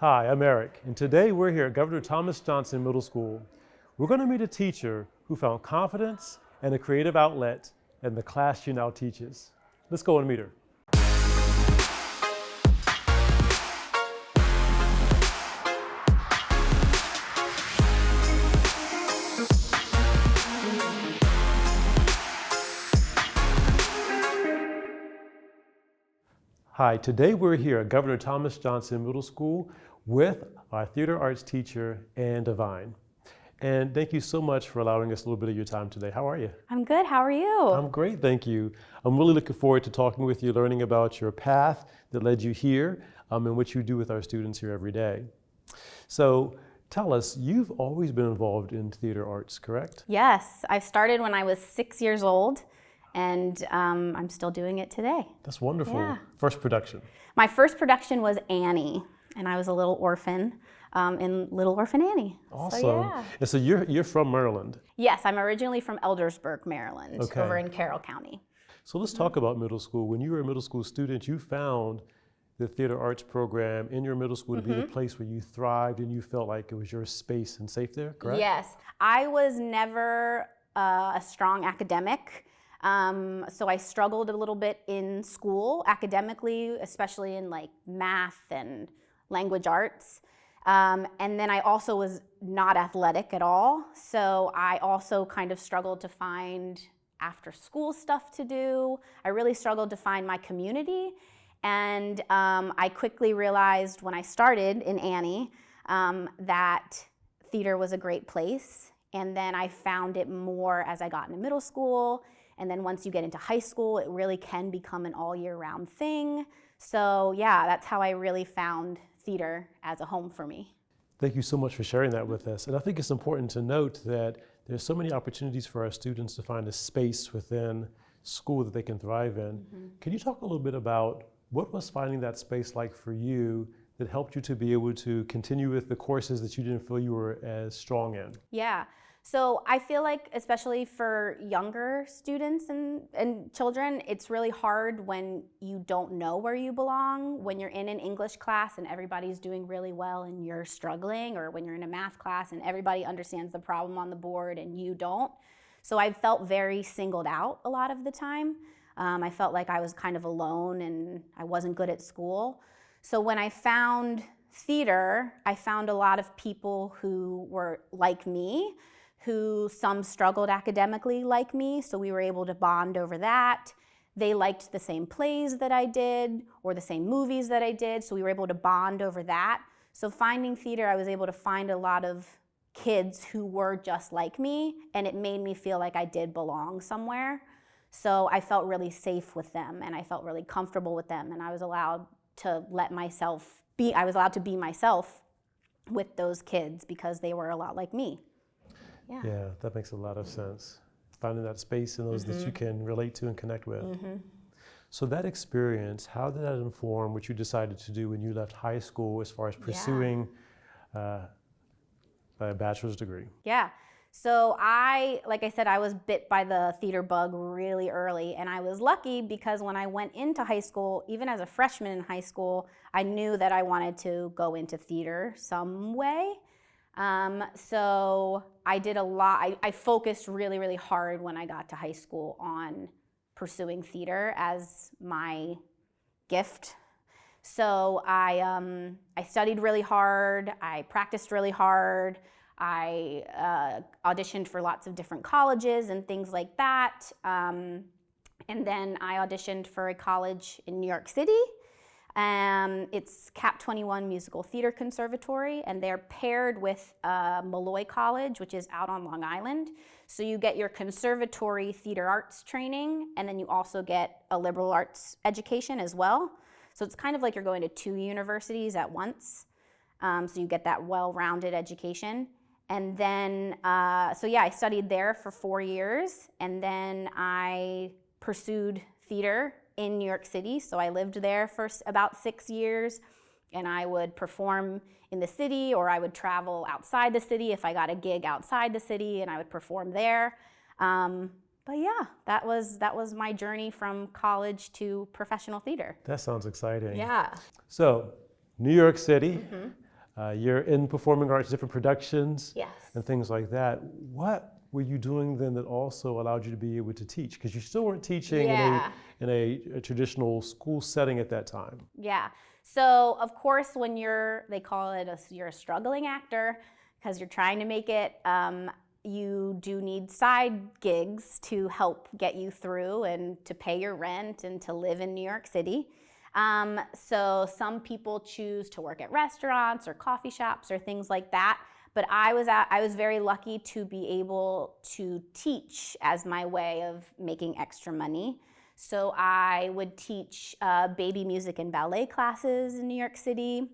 Hi, I'm Eric, and today we're here at Governor Thomas Johnson Middle School. We're going to meet a teacher who found confidence and a creative outlet in the class she now teaches. Let's go and meet her. Hi, today we're here at Governor Thomas Johnson Middle School with our theater arts teacher, Ann Devine. And thank you so much for allowing us a little bit of your time today. How are you? I'm good. How are you? I'm great, thank you. I'm really looking forward to talking with you, learning about your path that led you here, and what you do with our students here every day. So tell us, you've always been involved in theater arts, correct? Yes, I started when I was 6 years old, and I'm still doing it today. That's wonderful. Yeah. First production. My first production was Annie, and I was a little orphan in Little Orphan Annie. Awesome. So, yeah. And so you're from Maryland. Yes, I'm originally from Eldersburg, Maryland, Okay. over in Carroll County. So let's talk about middle school. When you were a middle school student, you found the theater arts program in your middle school to be the place where you thrived and you felt like it was your space and safe there, correct? Yes, I was never a strong academic. So I struggled a little bit in school academically, especially in like math and language arts. And then I also was not athletic at all. So I also kind of struggled to find after school stuff to do. I really struggled to find my community. And I quickly realized when I started in Annie that theater was a great place. And then I found it more as I got into middle school. And then once you get into high school, it really can become an all year round thing. So yeah, that's how I really found theater as a home for me. Thank you so much for sharing that with us. And I think it's important to note that there's so many opportunities for our students to find a space within school that they can thrive in. Can you talk a little bit about what was finding that space like for you that helped you to be able to continue with the courses that you didn't feel you were as strong in? Yeah. So I feel like, especially for younger students and children, it's really hard when you don't know where you belong, when you're in an English class and everybody's doing really well and you're struggling, or when you're in a math class and everybody understands the problem on the board and you don't. So I felt very singled out a lot of the time. I felt like I was kind of alone and I wasn't good at school. So when I found theater, I found a lot of people who were like me, who some struggled academically like me, so we were able to bond over that. They liked the same plays that I did or the same movies that I did, so we were able to bond over that. So finding theater, I was able to find a lot of kids who were just like me, and it made me feel like I did belong somewhere. So I felt really safe with them, and I felt really comfortable with them, and I was allowed to be myself with those kids because they were a lot like me. Yeah, that makes a lot of sense. Finding that space in those that you can relate to and connect with. So that experience, how did that inform what you decided to do when you left high school as far as pursuing a bachelor's degree? Yeah. So like I said, I was bit by the theater bug really early, and I was lucky because when I went into high school, even as a freshman in high school, I knew that I wanted to go into theater some way. So I did a lot. I focused really, really hard when I got to high school on pursuing theater as my gift. So I studied really hard. I practiced really hard. I auditioned for lots of different colleges and things like that. And then I auditioned for a college in New York City. It's Cap 21 Musical Theater Conservatory, and they're paired with Molloy College, which is out on Long Island. So you get your conservatory theater arts training, and then you also get a liberal arts education as well. So it's kind of like you're going to two universities at once. So you get that well-rounded education. And then, I studied there for 4 years, and then I pursued theater in New York City. So I lived there for about 6 years, and I would perform in the city, or I would travel outside the city if I got a gig outside the city, and I would perform there. But yeah, that was my journey from college to professional theater. That sounds exciting. Yeah. So, New York City, You're in performing arts, different productions Yes. and things like that. What were you doing then that also allowed you to be able to teach? Because you still weren't teaching Yeah. in a traditional school setting at that time. Yeah. So of course, when they call it you're a struggling actor because you're trying to make it. You do need side gigs to help get you through and to pay your rent and to live in New York City. So some people choose to work at restaurants or coffee shops or things like that. But I was very lucky to be able to teach as my way of making extra money. So I would teach baby music and ballet classes in New York City.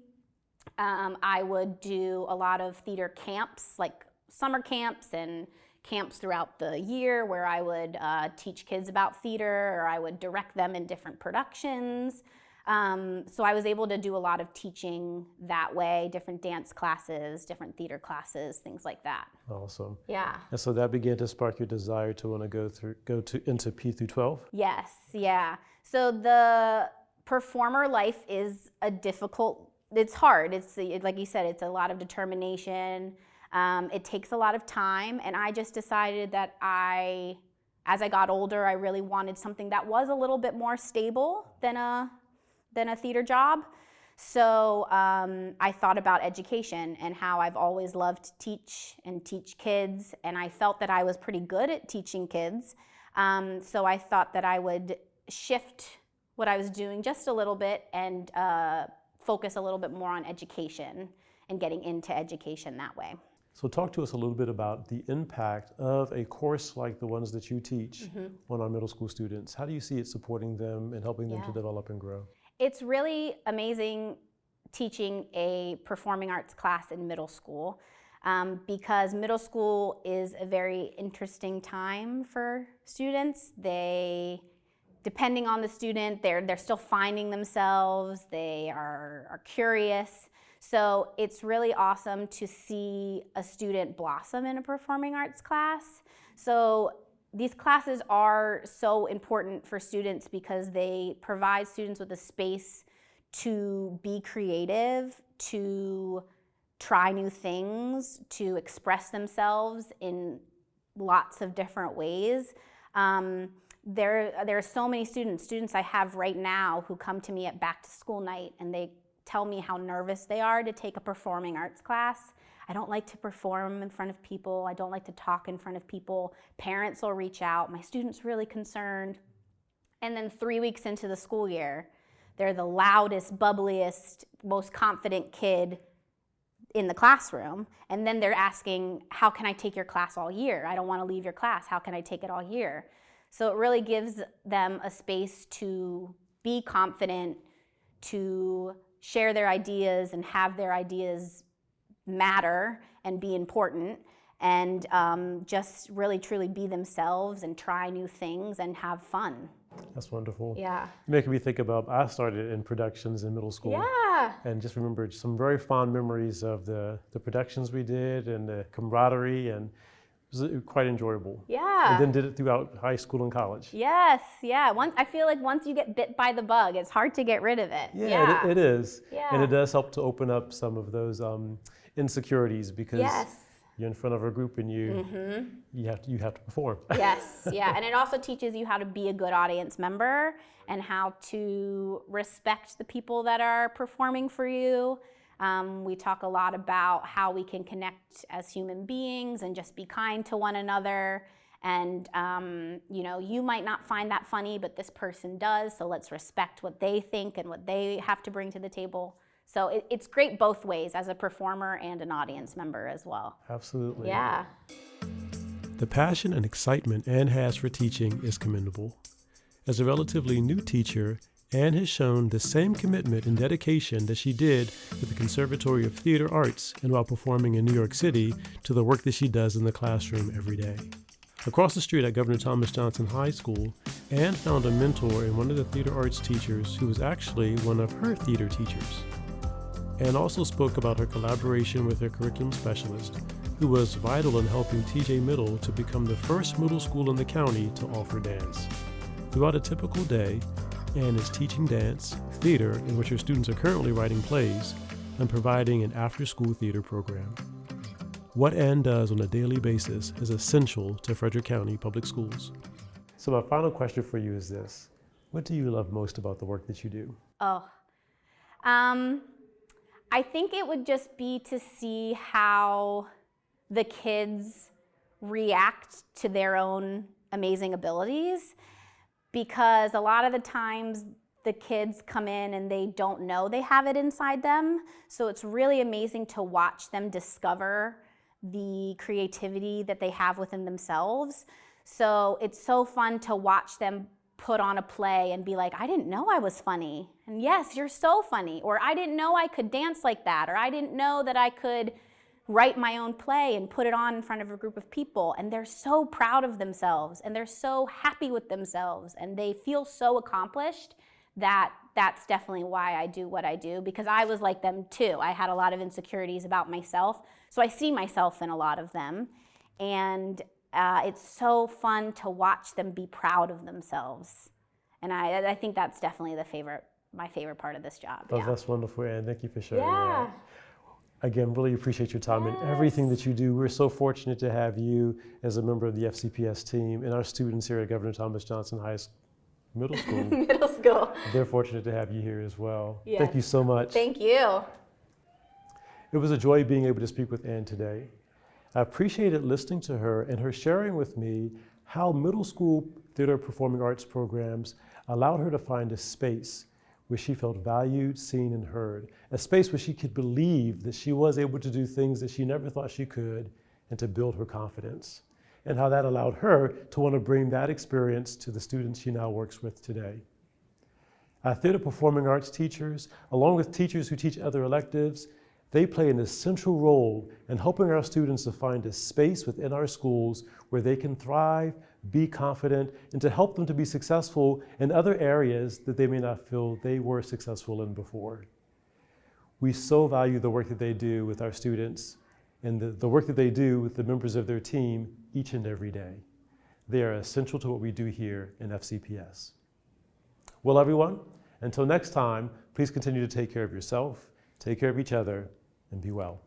I would do a lot of theater camps, like summer camps and camps throughout the year where I would teach kids about theater, or I would direct them in different productions. So I was able to do a lot of teaching that way, different dance classes, different theater classes, things like that. Awesome. Yeah. And so that began to spark your desire to want to go into P through 12? Yes, yeah. So the performer life is it's hard. It's like you said, it's a lot of determination. It takes a lot of time, and I just decided that as I got older, I really wanted something that was a little bit more stable than a theater job. So I thought about education and how I've always loved to teach and teach kids, and I felt that I was pretty good at teaching kids. So I thought that I would shift what I was doing just a little bit and focus a little bit more on education and getting into education that way. So talk to us a little bit about the impact of a course like the ones that you teach on our middle school students. How do you see it supporting them and helping them to develop and grow? It's really amazing teaching a performing arts class in middle school because middle school is a very interesting time for students. Depending on the student, they're still finding themselves, they are curious. So it's really awesome to see a student blossom in a performing arts class. So these classes are so important for students because they provide students with a space to be creative, to try new things, to express themselves in lots of different ways. There are so many students I have right now who come to me at back to school night and they tell me how nervous they are to take a performing arts class. I don't like to perform in front of people. I don't like to talk in front of people. Parents will reach out. My student's really concerned. And then 3 weeks into the school year, they're the loudest, bubbliest, most confident kid in the classroom. And then they're asking, how can I take your class all year? I don't want to leave your class. How can I take it all year? So it really gives them a space to be confident, to share their ideas and have their ideas matter and be important, and just really truly be themselves and try new things and have fun. That's wonderful. Yeah. Making me think about, I started in productions in middle school. Yeah. And just remembered some very fond memories of the productions we did and the camaraderie, and it was quite enjoyable. Yeah. And then did it throughout high school and college. Yes, yeah. I feel like once you get bit by the bug, it's hard to get rid of it. Yeah, it is. Yeah. And it does help to open up some of those insecurities because Yes. you're in front of a group and you have to perform. Yes, yeah, and it also teaches you how to be a good audience member and how to respect the people that are performing for you. We talk a lot about how we can connect as human beings and just be kind to one another. And you might not find that funny, but this person does, so let's respect what they think and what they have to bring to the table. So it's great both ways, as a performer and an audience member as well. Absolutely. Yeah. The passion and excitement Anne has for teaching is commendable. As a relatively new teacher, Anne has shown the same commitment and dedication that she did with the Conservatory of Theater Arts and while performing in New York City to the work that she does in the classroom every day. Across the street at Governor Thomas Johnson High School, Anne found a mentor in one of the theater arts teachers who was actually one of her theater teachers. Anne also spoke about her collaboration with her curriculum specialist, who was vital in helping TJ Middle to become the first middle school in the county to offer dance. Throughout a typical day, Anne is teaching dance, theater, in which her students are currently writing plays, on providing an after-school theater program. What Ann does on a daily basis is essential to Frederick County Public Schools. So my final question for you is this. What do you love most about the work that you do? I think it would just be to see how the kids react to their own amazing abilities, because a lot of the times the kids come in and they don't know they have it inside them. So it's really amazing to watch them discover the creativity that they have within themselves. So it's so fun to watch them put on a play and be like, I didn't know I was funny. And yes, you're so funny. Or I didn't know I could dance like that. Or I didn't know that I could write my own play and put it on in front of a group of people. And they're so proud of themselves and they're so happy with themselves and they feel so accomplished that that's definitely why I do what I do, because I was like them too. I had a lot of insecurities about myself. So I see myself in a lot of them. And it's so fun to watch them be proud of themselves. And I think that's definitely my favorite part of this job. Oh, yeah. That's wonderful, Ann. Thank you for sharing Yeah. that. Again, really appreciate your time and everything that you do. We're so fortunate to have you as a member of the FCPS team and our students here at Governor Thomas Johnson Middle School. Middle school. They're fortunate to have you here as well. Yes. Thank you so much. Thank you. It was a joy being able to speak with Ann today. I appreciated listening to her and her sharing with me how middle school theater performing arts programs allowed her to find a space where she felt valued, seen, and heard, a space where she could believe that she was able to do things that she never thought she could, and to build her confidence, and how that allowed her to want to bring that experience to the students she now works with today. Our theater performing arts teachers, along with teachers who teach other electives, they play an essential role in helping our students to find a space within our schools where they can thrive, be confident, and to help them to be successful in other areas that they may not feel they were successful in before. We so value the work that they do with our students and the work that they do with the members of their team each and every day. They are essential to what we do here in FCPS. Well, everyone, until next time, please continue to take care of yourself, take care of each other, and be well.